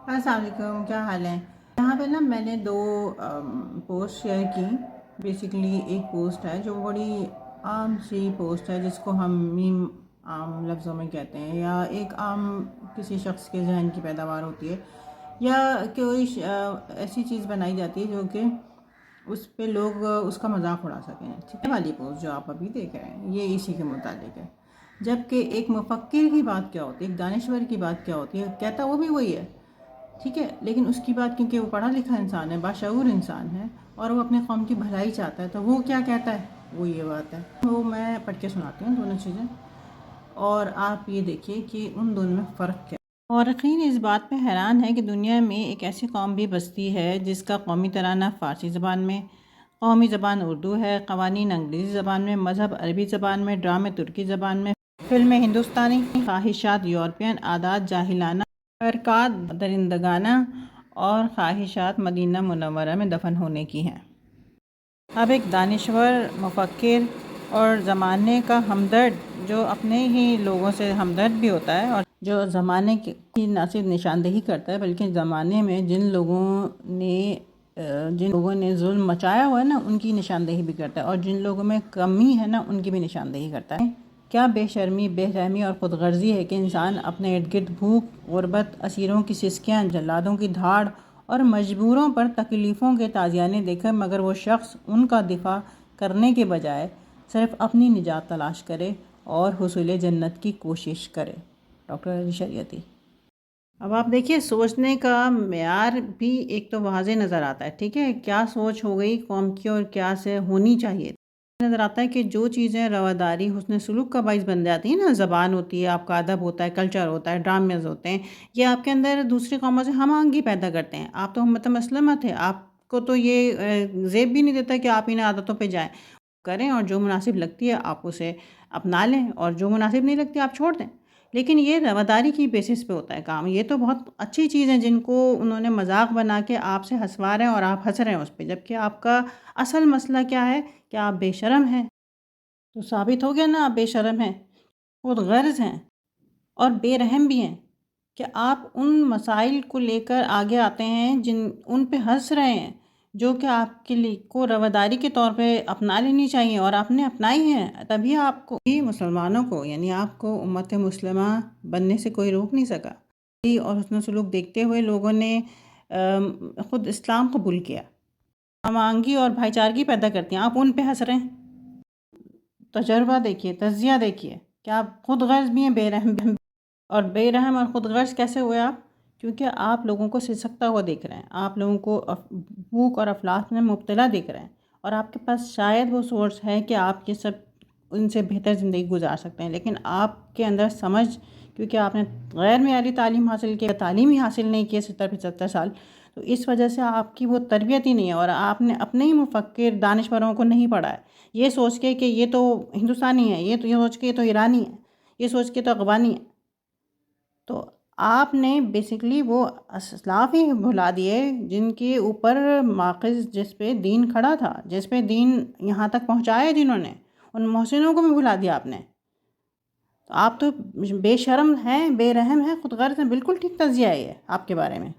السلام علیکم، کیا حال ہے؟ یہاں پہ نا میں نے دو پوسٹ شیئر کی۔ بیسیکلی ایک پوسٹ ہے جو بڑی عام سی پوسٹ ہے، جس کو ہم میم عام لفظوں میں کہتے ہیں، یا ایک عام کسی شخص کے ذہن کی پیداوار ہوتی ہے، یا کوئی ایسی چیز بنائی جاتی ہے جو کہ اس پہ لوگ اس کا مذاق اڑا سکیں۔ ٹھیک ہے، والی پوسٹ جو آپ ابھی دیکھ رہے ہیں یہ اسی کے متعلق ہے۔ جبکہ ایک مفکر کی بات کیا ہوتی ہے، ایک دانشور کی بات کیا ہوتی ہے، کہتا وہ بھی وہی ہے، ٹھیک ہے، لیکن اس کی بات کیونکہ وہ پڑھا لکھا انسان ہے، باشعور انسان ہے، اور وہ اپنے قوم کی بھلائی چاہتا ہے، تو وہ کیا کہتا ہے، وہ یہ بات ہے۔ وہ میں پڑھ کے سناتی ہوں دونوں چیزیں، اور آپ یہ دیکھیے کہ ان دونوں میں فرق کیا ہے۔ مورخین اس بات پہ حیران ہے کہ دنیا میں ایک ایسی قوم بھی بستی ہے جس کا قومی ترانہ فارسی زبان میں، قومی زبان اردو ہے، قوانین انگریزی زبان میں، مذہب عربی زبان میں، ڈرامے ترکی زبان میں، فلمیں ہندوستانی، خواہشات یورپین، عادات جاہلانہ، حرکات درندگانہ، اور خواہشات مدینہ منورہ میں دفن ہونے کی ہیں۔ اب ایک دانشور، مفکر اور زمانے کا ہمدرد جو اپنے ہی لوگوں سے ہمدرد بھی ہوتا ہے، اور جو زمانے کی نہ صرف نشاندہی کرتا ہے بلکہ زمانے میں جن لوگوں نے ظلم مچایا ہوا ہے نا، ان کی نشاندہی بھی کرتا ہے، اور جن لوگوں میں کمی ہے نا، ان کی بھی نشاندہی کرتا ہے۔ کیا بے شرمی، بے رحمی اور خود غرضی ہے کہ انسان اپنے ارد گرد بھوک، غربت، اسیروں کی سسکیاں، جلادوں کی دھاڑ اور مجبوروں پر تکلیفوں کے تازیانے دیکھے، مگر وہ شخص ان کا دفاع کرنے کے بجائے صرف اپنی نجات تلاش کرے اور حصول جنت کی کوشش کرے۔ ڈاکٹر علی شریعتی۔ اب آپ دیکھیے، سوچنے کا معیار بھی ایک تو واضح نظر آتا ہے، ٹھیک ہے، کیا سوچ ہو گئی قوم کی اور کیا سے ہونی چاہیے۔ نظر آتا ہے کہ جو چیزیں رواداری، حسن سلوک کا باعث بن جاتی ہیں نا، زبان ہوتی ہے، آپ کا ادب ہوتا ہے، کلچر ہوتا ہے، ڈرامز ہوتے ہیں، یہ آپ کے اندر دوسری قوموں سے ہم آہنگی پیدا کرتے ہیں۔ آپ تو امت مسلمہ تھے، آپ کو تو یہ زیب بھی نہیں دیتا کہ آپ ان عادتوں پہ جائیں، کریں، اور جو مناسب لگتی ہے آپ اسے اپنا لیں، اور جو مناسب نہیں لگتی آپ چھوڑ دیں۔ لیکن یہ رواداری کی بیسس پہ ہوتا ہے کام۔ یہ تو بہت اچھی چیز ہے جن کو انہوں نے مذاق بنا کے آپ سے ہنسوا رہے ہیں، اور آپ ہنس رہے ہیں اس پہ، جبکہ آپ کا اصل مسئلہ کیا ہے کہ آپ بے شرم ہیں۔ تو ثابت ہو گیا نا، آپ بے شرم ہیں، خود غرض ہیں، اور بے رحم بھی ہیں، کہ آپ ان مسائل کو لے کر آگے آتے ہیں ان پہ ہنس رہے ہیں، جو کہ آپ کے لیے کو رواداری کے طور پہ اپنا لینی چاہیے، اور آپ نے اپنائی ہیں۔ تبھی آپ کو مسلمانوں کو، یعنی آپ کو امت مسلمہ بننے سے کوئی روک نہیں سکا، اور حسن سلوک دیکھتے ہوئے لوگوں نے خود اسلام قبول کیا۔ ہم آہنگی اور بھائی چارگی پیدا کرتی ہیں، آپ ان پہ ہنس رہے ہیں۔ تجربہ دیکھیے، تجزیہ دیکھیے کہ آپ خود غرض بھی ہیں، بے رحم بھی ہیں۔ اور بے رحم اور خود غرض کیسے ہوئے آپ؟ کیونکہ آپ لوگوں کو سسکتا ہوا دیکھ رہے ہیں، آپ لوگوں کو بھوک اور افلاس میں مبتلا دیکھ رہے ہیں، اور آپ کے پاس شاید وہ سورس ہے کہ آپ یہ سب ان سے بہتر زندگی گزار سکتے ہیں، لیکن آپ کے اندر سمجھ، کیونکہ آپ نے غیر معیاری تعلیم حاصل کی، تعلیم ہی حاصل نہیں کی 70-75 سال، تو اس وجہ سے آپ کی وہ تربیت ہی نہیں ہے، اور آپ نے اپنے ہی مفکر دانشوروں کو نہیں پڑھا ہے، یہ سوچ کے کہ یہ تو ہندوستانی ہے، یہ سوچ کے یہ تو ایرانی ہے، یہ سوچ کے تو افغانی ہے۔ تو آپ نے بیسیکلی وہ اسلاف ہی بھلا دیے جن کے اوپر ماخذ، جس پہ دین کھڑا تھا، جس پہ دین یہاں تک پہنچایا جنہوں نے، ان محسنوں کو بھی بھلا دیا آپ نے۔ تو آپ تو بے شرم ہیں، بے رحم ہیں، خود غرض ہیں، بالکل ٹھیک تجزیہ ہے یہ آپ کے بارے میں۔